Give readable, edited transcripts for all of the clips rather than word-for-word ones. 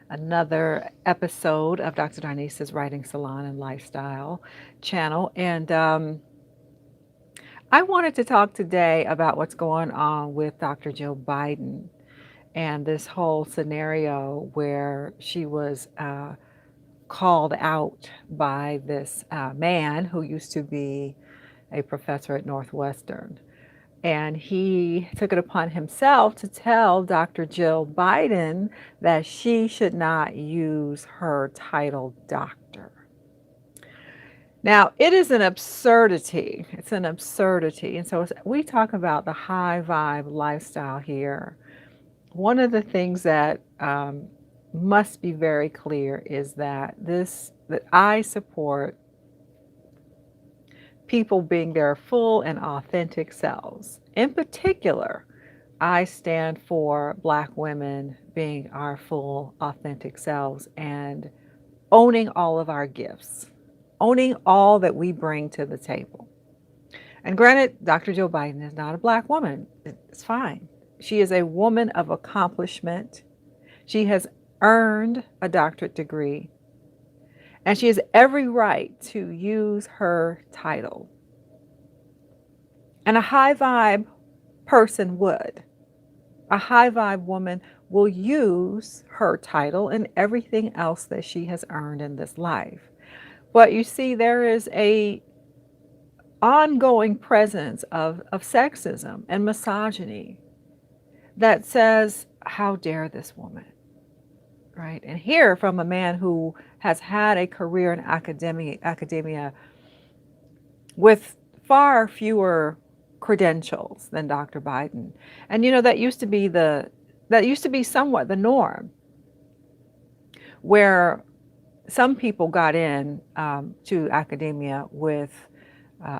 another episode of DrDarnise's Writing Salon and Lifestyle channel. And I wanted to talk today about what's going on with Dr. Joe Biden and this whole scenario where she was called out by this man who used to be a professor at Northwestern. And he took it upon himself to tell Dr. Jill Biden that she should not use her title doctor. Now, it is an absurdity. It's an absurdity. And so, as we talk about the high vibe lifestyle here, one of the things that must be very clear is that I support people being their full and authentic selves. In particular, I stand for Black women being our full, authentic selves and owning all of our gifts, owning all that we bring to the table. And granted, Dr. Joe Biden is not a Black woman. It's fine. She is a woman of accomplishment. She has earned a doctorate degree, and she has every right to use her title. And a high vibe person would. A high vibe woman will use her title and everything else that she has earned in this life. But you see, there is a ongoing presence of sexism and misogyny that says, how dare this woman? Right? And here from a man who has had a career in academia with far fewer credentials than Dr. Biden. And that used to be somewhat the norm, where some people got in to academia with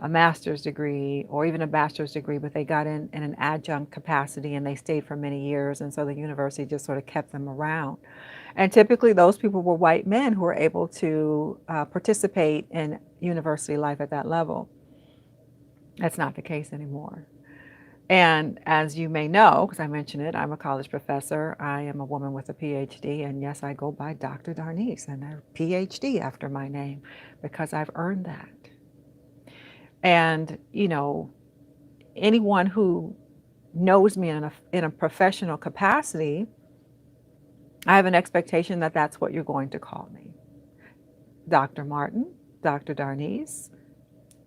a master's degree or even a bachelor's degree, but they got in an adjunct capacity and they stayed for many years. And so the university just sort of kept them around. And typically those people were white men who were able to participate in university life at that level. That's not the case anymore. And as you may know, because I mentioned it, I'm a college professor. I am a woman with a PhD. And yes, I go by Dr. Darnise and a PhD after my name because I've earned that. And, anyone who knows me in a professional capacity, I have an expectation that that's what you're going to call me. Dr. Martin, Dr. Darnise,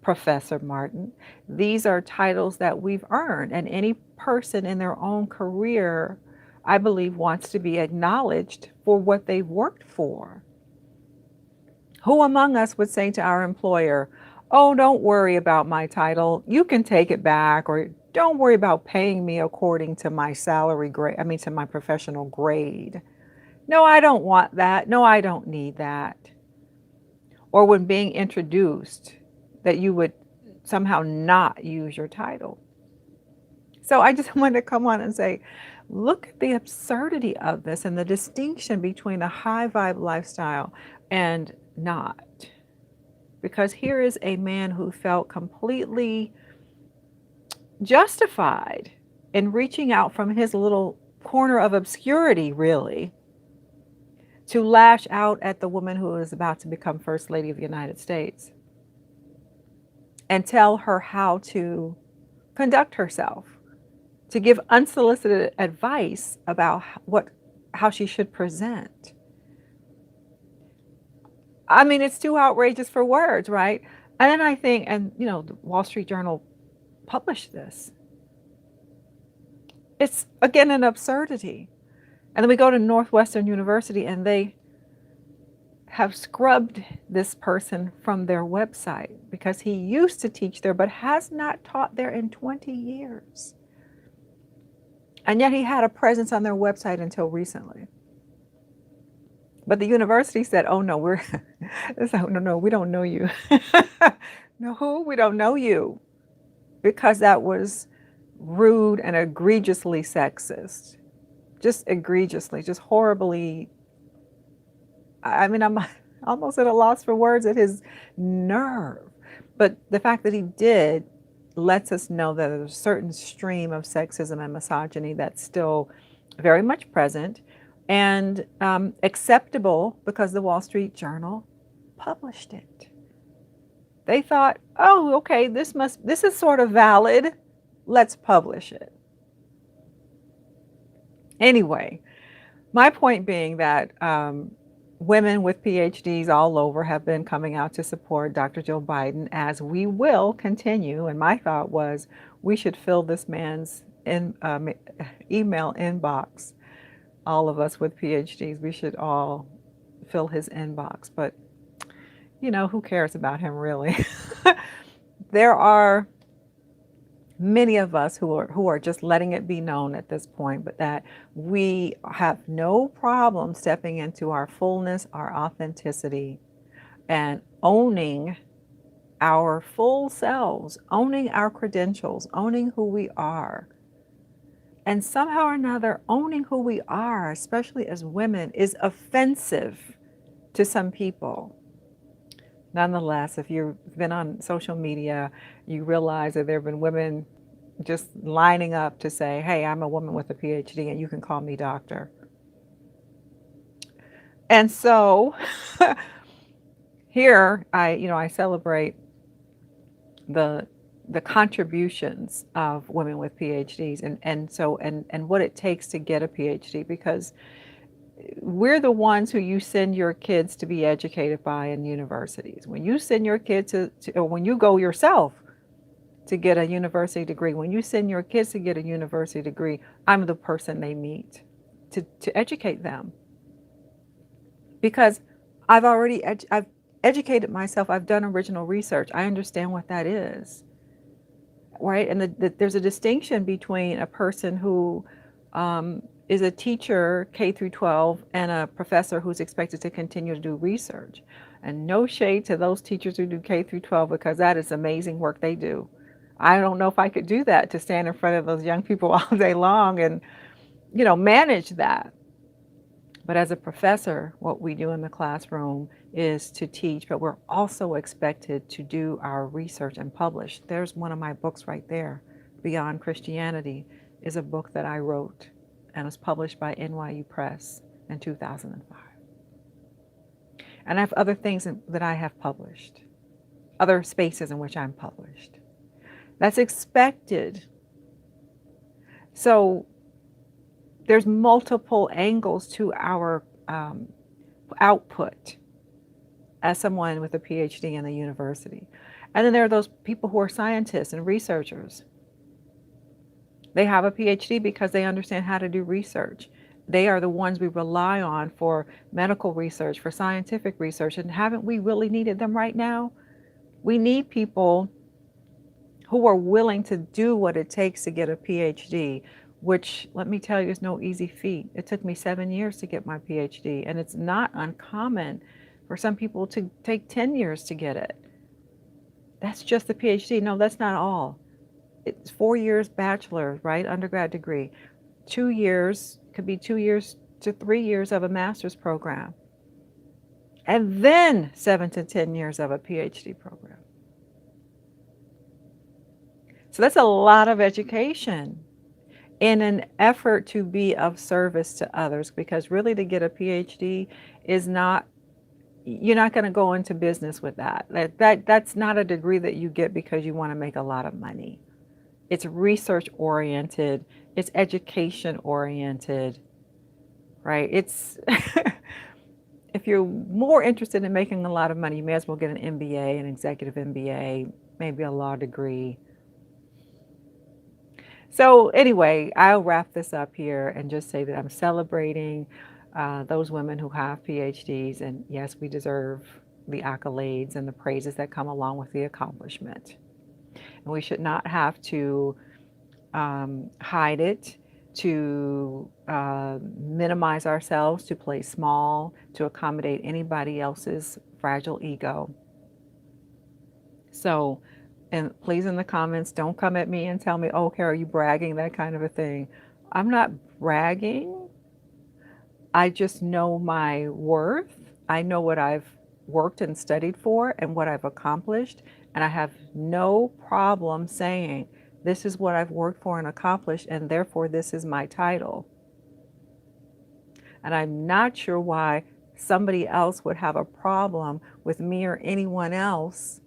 Professor Martin. These are titles that we've earned, and any person in their own career, I believe, wants to be acknowledged for what they've worked for. Who among us would say to our employer, oh, don't worry about my title, you can take it back, or don't worry about paying me according to my salary grade, to my professional grade. No, I don't want that. No, I don't need that. Or when being introduced, that you would somehow not use your title. So I just wanted to come on and say, look at the absurdity of this and the distinction between a high vibe lifestyle and not. Because here is a man who felt completely justified in reaching out from his little corner of obscurity, really, to lash out at the woman who is about to become First Lady of the United States and tell her how to conduct herself, to give unsolicited advice about how she should present. It's too outrageous for words, right? And then I think, the Wall Street Journal published this. It's, again, an absurdity. And then we go to Northwestern University and they have scrubbed this person from their website because he used to teach there but has not taught there in 20 years. And yet he had a presence on their website until recently. But the university said, oh, no, no, we don't know you. No, we don't know you. Because that was rude and egregiously sexist. Just egregiously, just horribly. I'm almost at a loss for words at his nerve. But the fact that he did lets us know that there's a certain stream of sexism and misogyny that's still very much present. and acceptable because the Wall Street Journal published it. They thought, oh, okay, this is sort of valid. Let's publish it. Anyway, my point being that women with PhDs all over have been coming out to support Dr. Joe Biden, as we will continue. And my thought was we should fill this man's email inbox. All of us with PhDs, we should all fill his inbox. But, who cares about him really? There are many of us who are just letting it be known at this point, but that we have no problem stepping into our fullness, our authenticity, and owning our full selves, owning our credentials, owning who we are. And somehow or another, owning who we are, especially as women, is offensive to some people. Nonetheless, if you've been on social media, you realize that there have been women just lining up to say, hey, I'm a woman with a PhD and you can call me doctor. And so here I celebrate the contributions of women with PhDs and what it takes to get a PhD, because we're the ones who you send your kids to be educated by in universities. When you send your kids or when you go yourself to get a university degree, when you send your kids to get a university degree, I'm the person they meet to educate them. Because I've educated myself. I've done original research. I understand what that is, right? And there's a distinction between a person who is a teacher K through 12 and a professor who's expected to continue to do research. And no shade to those teachers who do K through 12, because that is amazing work they do. I don't know if I could do that, to stand in front of those young people all day long and, manage that. But as a professor, what we do in the classroom is to teach, but we're also expected to do our research and publish. There's one of my books right there, Beyond Christianity, is a book that I wrote and was published by NYU Press in 2005. And I have other things that I have published, other spaces in which I'm published. That's expected. So there's multiple angles to our output as someone with a PhD in the university. And then there are those people who are scientists and researchers. They have a PhD because they understand how to do research. They are the ones we rely on for medical research, for scientific research. And haven't we really needed them right now? We need people who are willing to do what it takes to get a PhD, which, let me tell you, is no easy feat. It took me 7 years to get my PhD, and it's not uncommon for some people to take 10 years to get it. That's just the PhD. No, that's not all. It's 4 years bachelor, right? Undergrad degree. 2 years, could be 2 years to 3 years of a master's program. And then 7 to 10 years of a PhD program. So that's a lot of education in an effort to be of service to others, because really to get a PhD is not, you're not going to go into business with that. That's not a degree that you get because you want to make a lot of money. It's research oriented, it's education oriented, right? It's if you're more interested in making a lot of money, you may as well get an MBA, an executive MBA, maybe a law degree. So anyway, I'll wrap this up here and just say that I'm celebrating those women who have PhDs, and yes, we deserve the accolades and the praises that come along with the accomplishment. And we should not have to hide it, to minimize ourselves, to play small, to accommodate anybody else's fragile ego. So, and please, in the comments, don't come at me and tell me, oh, Carol, are you bragging, that kind of a thing. I'm not bragging. I just know my worth. I know what I've worked and studied for and what I've accomplished. And I have no problem saying, this is what I've worked for and accomplished, and therefore this is my title. And I'm not sure why somebody else would have a problem with me or anyone else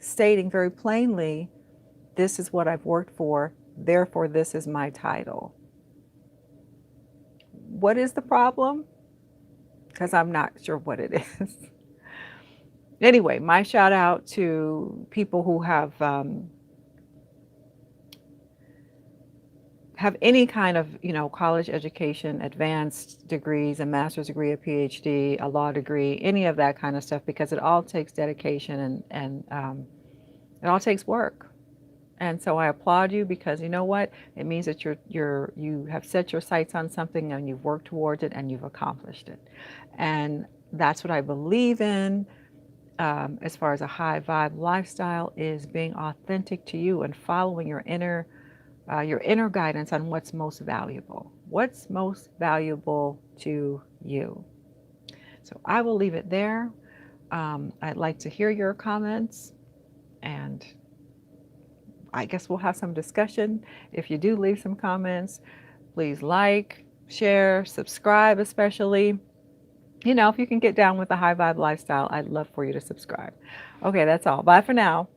stating very plainly, this is what I've worked for, therefore this is my title. What is the problem? Because I'm not sure what it is. Anyway, my shout out to people who have any kind of, college education, advanced degrees, a master's degree, a PhD, a law degree, any of that kind of stuff, because it all takes dedication and it all takes work. And so I applaud you, because you know what? It means that you have set your sights on something and you've worked towards it and you've accomplished it. And that's what I believe in. As far as a high vibe lifestyle, is being authentic to you and following your inner guidance on what's most valuable. What's most valuable to you? So I will leave it there. I'd like to hear your comments, and I guess we'll have some discussion. If you do leave some comments, please like, share, subscribe, especially. If you can get down with the high vibe lifestyle, I'd love for you to subscribe. Okay, that's all. Bye for now.